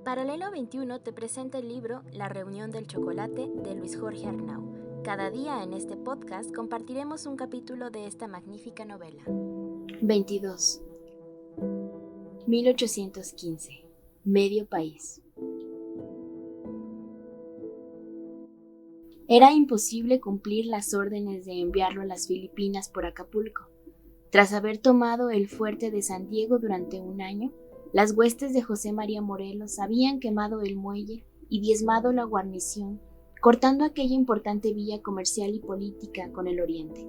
Paralelo 21 te presenta el libro La reunión del chocolate de Luis Jorge Arnau. Cada día en este podcast compartiremos un capítulo de esta magnífica novela. 22. 1815. Medio país. Era imposible cumplir las órdenes de enviarlo a las Filipinas por Acapulco. Tras haber tomado el fuerte de San Diego durante un año, las huestes de José María Morelos habían quemado el muelle y diezmado la guarnición, cortando aquella importante vía comercial y política con el oriente.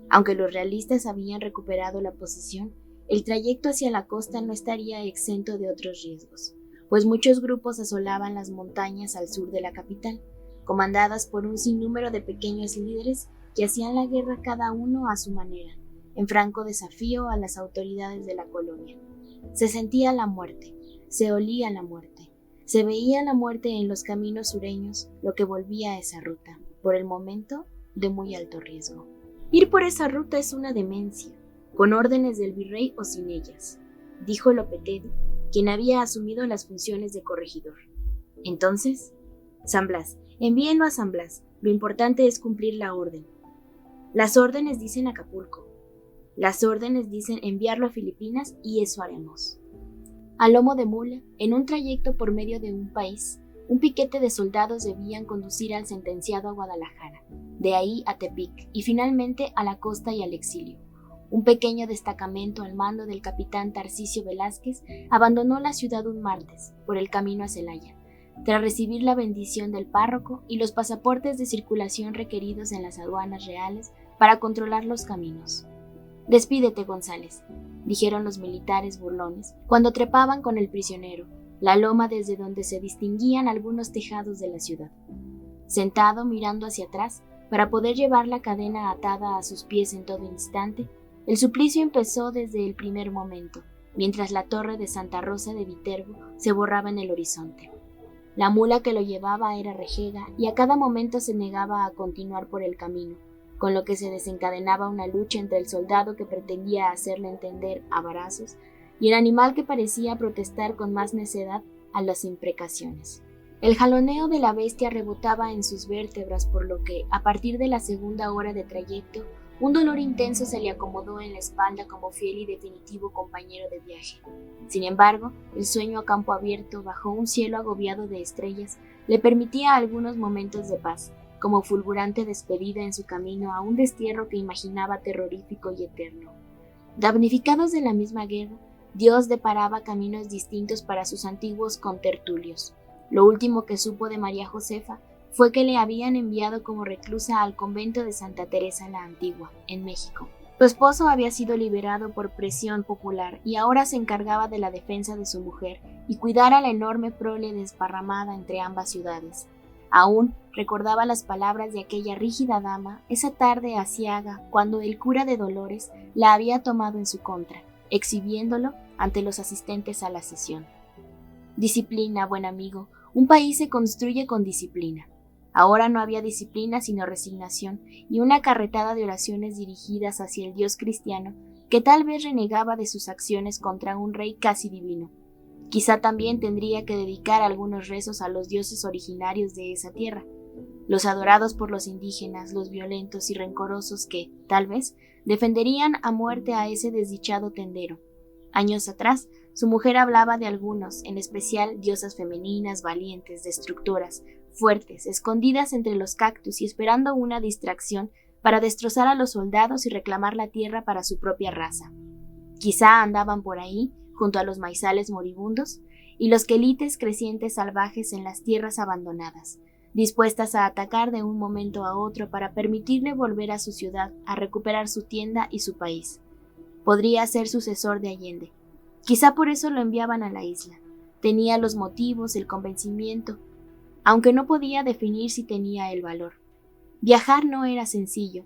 Aunque los realistas habían recuperado la posición, el trayecto hacia la costa no estaría exento de otros riesgos, pues muchos grupos asolaban las montañas al sur de la capital, comandadas por un sinnúmero de pequeños líderes que hacían la guerra cada uno a su manera, en franco desafío a las autoridades de la colonia. Se sentía la muerte, se olía la muerte, se veía la muerte en los caminos sureños, lo que volvía a esa ruta, por el momento, de muy alto riesgo. Ir por esa ruta es una demencia, con órdenes del virrey o sin ellas, dijo Lopetegui, quien había asumido las funciones de corregidor. Entonces, San Blas, envíenlo a San Blas, lo importante es cumplir la orden. Las órdenes dicen Acapulco. Las órdenes dicen enviarlo a Filipinas y eso haremos. A lomo de mula, en un trayecto por medio de un país, un piquete de soldados debían conducir al sentenciado a Guadalajara, de ahí a Tepic y finalmente a la costa y al exilio. Un pequeño destacamento al mando del capitán Tarcisio Velázquez abandonó la ciudad un martes, por el camino a Celaya, tras recibir la bendición del párroco y los pasaportes de circulación requeridos en las aduanas reales para controlar los caminos. «Despídete, González», dijeron los militares burlones cuando trepaban con el prisionero, la loma desde donde se distinguían algunos tejados de la ciudad. Sentado mirando hacia atrás, para poder llevar la cadena atada a sus pies en todo instante, el suplicio empezó desde el primer momento, mientras la torre de Santa Rosa de Viterbo se borraba en el horizonte. La mula que lo llevaba era rejega y a cada momento se negaba a continuar por el camino, con lo que se desencadenaba una lucha entre el soldado que pretendía hacerle entender a varazos y el animal que parecía protestar con más necedad a las imprecaciones. El jaloneo de la bestia rebotaba en sus vértebras, por lo que, a partir de la segunda hora de trayecto, un dolor intenso se le acomodó en la espalda como fiel y definitivo compañero de viaje. Sin embargo, el sueño a campo abierto, bajo un cielo agobiado de estrellas, le permitía algunos momentos de paz, como fulgurante despedida en su camino a un destierro que imaginaba terrorífico y eterno. Damnificados de la misma guerra, Dios deparaba caminos distintos para sus antiguos contertulios. Lo último que supo de María Josefa fue que le habían enviado como reclusa al convento de Santa Teresa la Antigua, en México. Su esposo había sido liberado por presión popular y ahora se encargaba de la defensa de su mujer y cuidar a la enorme prole desparramada entre ambas ciudades. Aún recordaba las palabras de aquella rígida dama esa tarde aciaga cuando el cura de Dolores la había tomado en su contra, exhibiéndolo ante los asistentes a la sesión. Disciplina, buen amigo, un país se construye con disciplina. Ahora no había disciplina sino resignación y una carretada de oraciones dirigidas hacia el Dios cristiano que tal vez renegaba de sus acciones contra un rey casi divino. Quizá también tendría que dedicar algunos rezos a los dioses originarios de esa tierra, los adorados por los indígenas, los violentos y rencorosos que, tal vez, defenderían a muerte a ese desdichado tendero. Años atrás, su mujer hablaba de algunos, en especial diosas femeninas, valientes, destructoras, fuertes, escondidas entre los cactus y esperando una distracción para destrozar a los soldados y reclamar la tierra para su propia raza. Quizá andaban por ahí, junto a los maizales moribundos, y los quelites crecientes salvajes en las tierras abandonadas, dispuestas a atacar de un momento a otro para permitirle volver a su ciudad, a recuperar su tienda y su país. Podría ser sucesor de Allende. Quizá por eso lo enviaban a la isla. Tenía los motivos, el convencimiento, aunque no podía definir si tenía el valor. Viajar no era sencillo,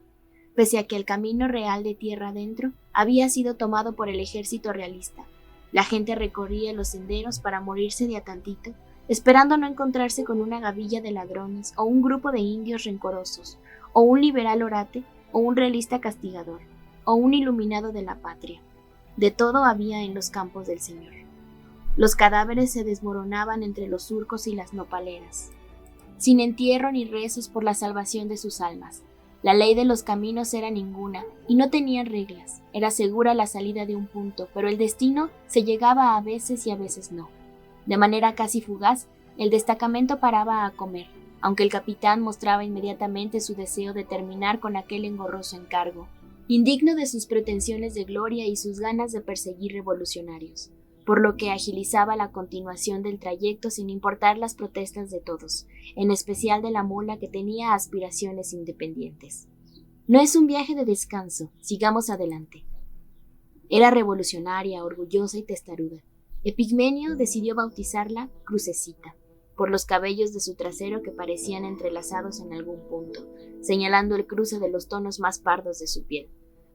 pese a que el camino real de tierra adentro había sido tomado por el ejército realista. La gente recorría los senderos para morirse de a tantito, esperando no encontrarse con una gavilla de ladrones o un grupo de indios rencorosos, o un liberal orate, o un realista castigador, o un iluminado de la patria. De todo había en los campos del Señor. Los cadáveres se desmoronaban entre los surcos y las nopaleras, sin entierro ni rezos por la salvación de sus almas. La ley de los caminos era ninguna, y no tenían reglas. Era segura la salida de un punto, pero el destino se llegaba a veces y a veces no. De manera casi fugaz, el destacamento paraba a comer, aunque el capitán mostraba inmediatamente su deseo de terminar con aquel engorroso encargo, indigno de sus pretensiones de gloria y sus ganas de perseguir revolucionarios, por lo que agilizaba la continuación del trayecto sin importar las protestas de todos, en especial de la mula que tenía aspiraciones independientes. No es un viaje de descanso, sigamos adelante. Era revolucionaria, orgullosa y testaruda. Epigmenio decidió bautizarla Crucecita, por los cabellos de su trasero que parecían entrelazados en algún punto, señalando el cruce de los tonos más pardos de su piel.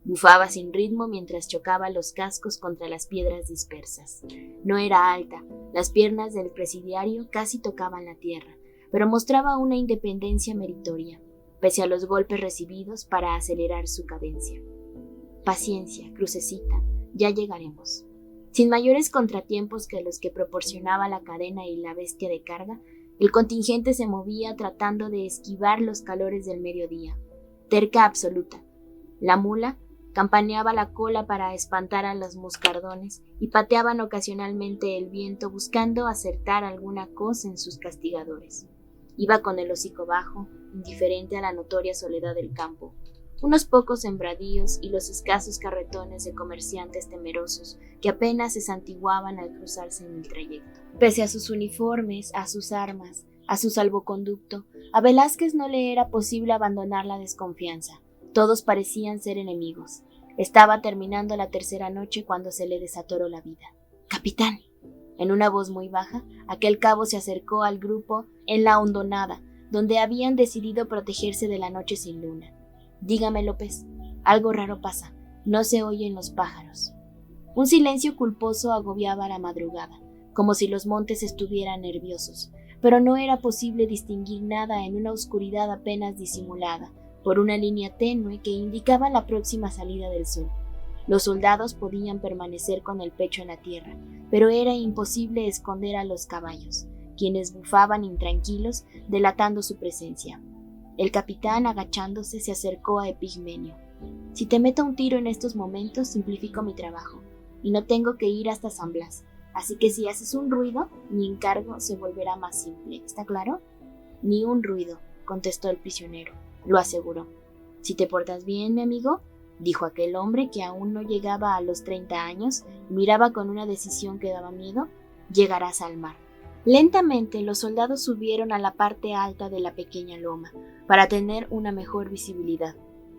Bufaba sin ritmo mientras chocaba los cascos contra las piedras dispersas. No era alta, las piernas del presidiario casi tocaban la tierra, pero mostraba una independencia meritoria, pese a los golpes recibidos para acelerar su cadencia. Paciencia, Crucecita, ya llegaremos. Sin mayores contratiempos que los que proporcionaba la cadena y la bestia de carga, el contingente se movía tratando de esquivar los calores del mediodía. Terca absoluta. La mula campaneaba la cola para espantar a los moscardones y pateaban ocasionalmente el viento buscando acertar alguna cosa en sus castigadores. Iba con el hocico bajo, indiferente a la notoria soledad del campo. Unos pocos sembradíos y los escasos carretones de comerciantes temerosos que apenas se santiguaban al cruzarse en el trayecto. Pese a sus uniformes, a sus armas, a su salvoconducto, a Velázquez no le era posible abandonar la desconfianza. Todos parecían ser enemigos. Estaba terminando la tercera noche cuando se le desatoró la vida. «¡Capitán!». En una voz muy baja, aquel cabo se acercó al grupo en la hondonada, donde habían decidido protegerse de la noche sin luna. «Dígame, López, algo raro pasa. No se oyen los pájaros». Un silencio culposo agobiaba la madrugada, como si los montes estuvieran nerviosos, pero no era posible distinguir nada en una oscuridad apenas disimulada por una línea tenue que indicaba la próxima salida del sol. Los soldados podían permanecer con el pecho en la tierra, pero era imposible esconder a los caballos, quienes bufaban intranquilos, delatando su presencia. El capitán, agachándose, se acercó a Epigmenio. «Si te meto un tiro en estos momentos, simplifico mi trabajo, y no tengo que ir hasta San Blas, así que si haces un ruido, mi encargo se volverá más simple, ¿está claro?» «Ni un ruido», contestó el prisionero. Lo aseguró. «Si te portas bien, mi amigo», dijo aquel hombre que aún no llegaba a los 30 años y miraba con una decisión que daba miedo, «llegarás al mar». Lentamente los soldados subieron a la parte alta de la pequeña loma para tener una mejor visibilidad.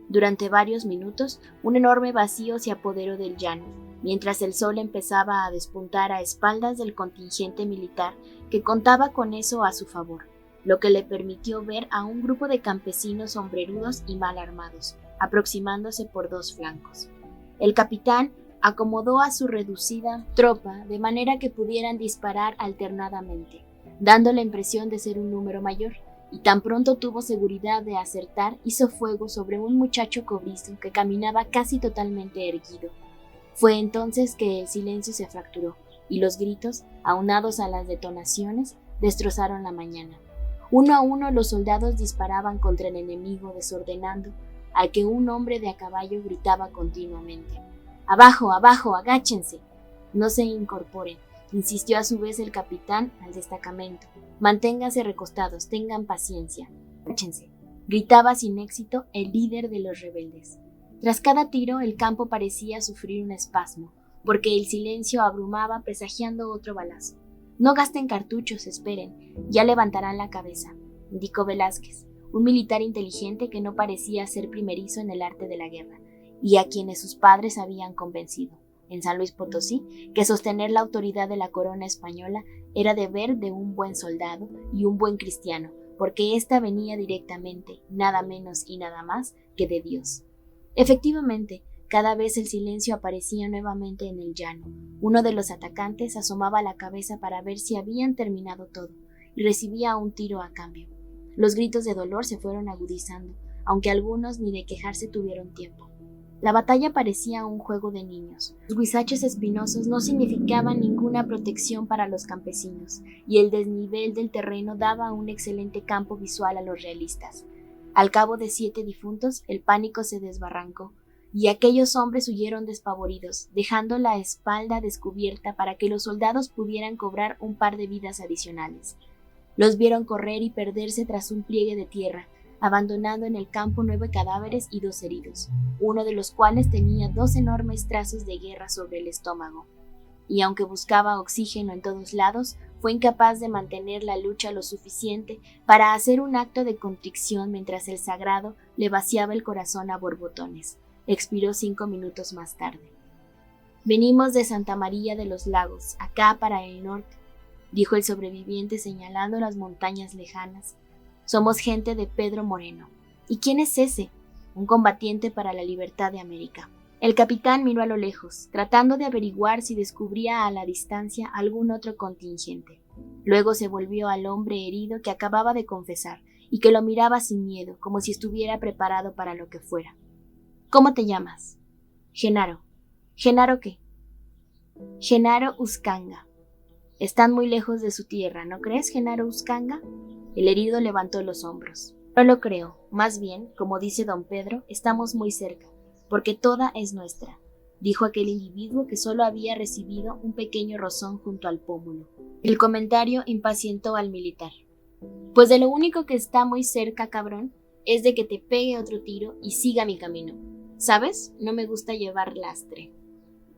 Durante varios minutos, un enorme vacío se apoderó del llano, mientras el sol empezaba a despuntar a espaldas del contingente militar que contaba con eso a su favor, lo que le permitió ver a un grupo de campesinos sombrerudos y mal armados, aproximándose por dos flancos. El capitán acomodó a su reducida tropa de manera que pudieran disparar alternadamente, dando la impresión de ser un número mayor, y tan pronto tuvo seguridad de acertar, hizo fuego sobre un muchacho cobrizo que caminaba casi totalmente erguido. Fue entonces que el silencio se fracturó, y los gritos, aunados a las detonaciones, destrozaron la mañana. Uno a uno los soldados disparaban contra el enemigo, desordenando, al que un hombre de a caballo gritaba continuamente: «¡Abajo, abajo, agáchense! No se incorporen», insistió a su vez el capitán al destacamento. «Manténganse recostados, tengan paciencia. Agáchense», gritaba sin éxito el líder de los rebeldes. Tras cada tiro el campo parecía sufrir un espasmo, porque el silencio abrumaba presagiando otro balazo. «No gasten cartuchos, esperen, ya levantarán la cabeza», indicó Velázquez, un militar inteligente que no parecía ser primerizo en el arte de la guerra, y a quienes sus padres habían convencido, en San Luis Potosí, que sostener la autoridad de la corona española era deber de un buen soldado y un buen cristiano, porque ésta venía directamente, nada menos y nada más que de Dios. Efectivamente, cada vez el silencio aparecía nuevamente en el llano. Uno de los atacantes asomaba la cabeza para ver si habían terminado todo, y recibía un tiro a cambio. Los gritos de dolor se fueron agudizando, aunque algunos ni de quejarse tuvieron tiempo. La batalla parecía un juego de niños. Los huizaches espinosos no significaban ninguna protección para los campesinos, y el desnivel del terreno daba un excelente campo visual a los realistas. Al cabo de 7 difuntos, el pánico se desbarrancó, y aquellos hombres huyeron despavoridos, dejando la espalda descubierta para que los soldados pudieran cobrar un par de vidas adicionales. Los vieron correr y perderse tras un pliegue de tierra, abandonando en el campo 9 cadáveres y 2 heridos, uno de los cuales tenía 2 enormes trazos de guerra sobre el estómago. Y aunque buscaba oxígeno en todos lados, fue incapaz de mantener la lucha lo suficiente para hacer un acto de contrición mientras el sagrado le vaciaba el corazón a borbotones. Expiró 5 minutos más tarde. «Venimos de Santa María de los Lagos, acá para el norte», dijo el sobreviviente señalando las montañas lejanas. «Somos gente de Pedro Moreno». «¿Y quién es ese?». «Un combatiente para la libertad de América». El capitán miró a lo lejos, tratando de averiguar si descubría a la distancia algún otro contingente. Luego se volvió al hombre herido que acababa de confesar y que lo miraba sin miedo, como si estuviera preparado para lo que fuera. «¿Cómo te llamas?» «Genaro». «¿Genaro qué?» «Genaro Uscanga». «Están muy lejos de su tierra, ¿no crees, Genaro Uscanga?» El herido levantó los hombros. «No lo creo. Más bien, como dice don Pedro, estamos muy cerca, porque toda es nuestra», dijo aquel individuo que solo había recibido un pequeño rozón junto al pómulo. El comentario impacientó al militar. «Pues de lo único que está muy cerca, cabrón, es de que te pegue otro tiro y siga mi camino. ¿Sabes? No me gusta llevar lastre».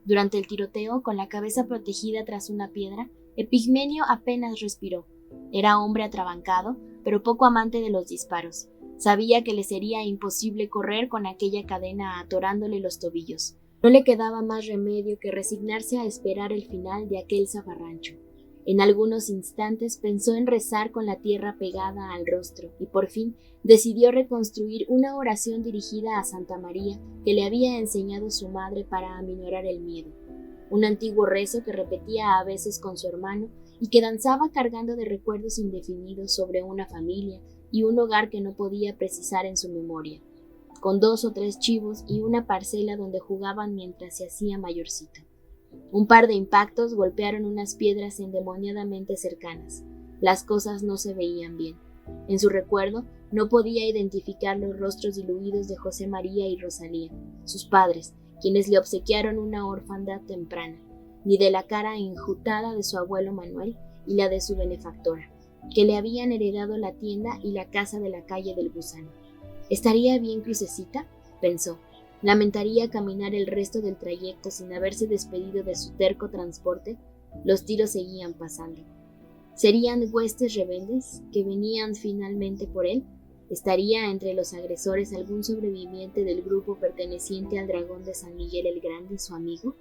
Durante el tiroteo, con la cabeza protegida tras una piedra, Epigmenio apenas respiró. Era hombre atrabancado, pero poco amante de los disparos. Sabía que le sería imposible correr con aquella cadena atorándole los tobillos. No le quedaba más remedio que resignarse a esperar el final de aquel zafarrancho. En algunos instantes pensó en rezar con la tierra pegada al rostro y por fin decidió reconstruir una oración dirigida a Santa María que le había enseñado su madre para aminorar el miedo. Un antiguo rezo que repetía a veces con su hermano y que danzaba cargando de recuerdos indefinidos sobre una familia y un hogar que no podía precisar en su memoria, con 2 o 3 chivos y una parcela donde jugaban mientras se hacía mayorcito. Un par de impactos golpearon unas piedras endemoniadamente cercanas. Las cosas no se veían bien. En su recuerdo no podía identificar los rostros diluidos de José María y Rosalía, sus padres, quienes le obsequiaron una orfandad temprana, ni de la cara enjutada de su abuelo Manuel y la de su benefactora, que le habían heredado la tienda y la casa de la calle del Gusano. ¿Estaría bien Crucecita?, pensó. ¿Lamentaría caminar el resto del trayecto sin haberse despedido de su terco transporte? Los tiros seguían pasando. ¿Serían huestes rebeldes que venían finalmente por él? ¿Estaría entre los agresores algún sobreviviente del grupo perteneciente al dragón de San Miguel el Grande, su amigo?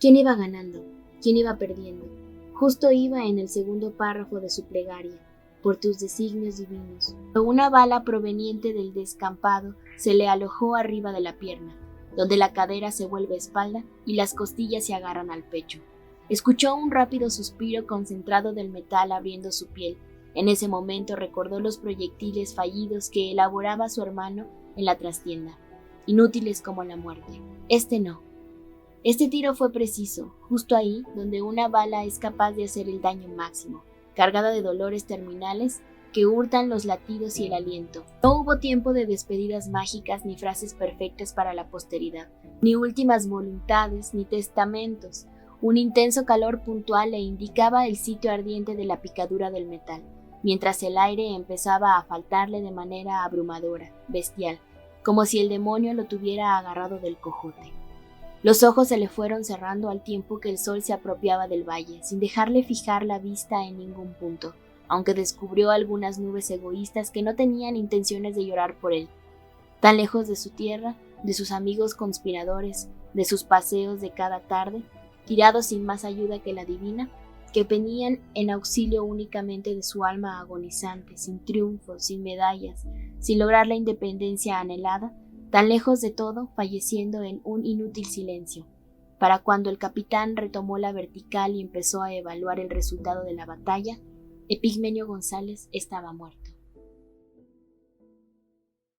¿Quién iba ganando? ¿Quién iba perdiendo? Justo iba en el segundo párrafo de su plegaria: «Por tus designios divinos». Una bala proveniente del descampado se le alojó arriba de la pierna, donde la cadera se vuelve espalda y las costillas se agarran al pecho. Escuchó un rápido suspiro concentrado del metal abriendo su piel. En ese momento recordó los proyectiles fallidos que elaboraba su hermano en la trastienda, inútiles como la muerte. Este no. Este tiro fue preciso, justo ahí donde una bala es capaz de hacer el daño máximo, cargada de dolores terminales que hurtan los latidos y el aliento. No hubo tiempo de despedidas mágicas ni frases perfectas para la posteridad, ni últimas voluntades, ni testamentos. Un intenso calor puntual le indicaba el sitio ardiente de la picadura del metal, mientras el aire empezaba a faltarle de manera abrumadora, bestial, como si el demonio lo tuviera agarrado del cojote. Los ojos se le fueron cerrando al tiempo que el sol se apropiaba del valle, sin dejarle fijar la vista en ningún punto, aunque descubrió algunas nubes egoístas que no tenían intenciones de llorar por él. Tan lejos de su tierra, de sus amigos conspiradores, de sus paseos de cada tarde, tirados sin más ayuda que la divina, que venían en auxilio únicamente de su alma agonizante, sin triunfos, sin medallas, sin lograr la independencia anhelada, tan lejos de todo, falleciendo en un inútil silencio. Para cuando el capitán retomó la vertical y empezó a evaluar el resultado de la batalla, Epigmenio González estaba muerto.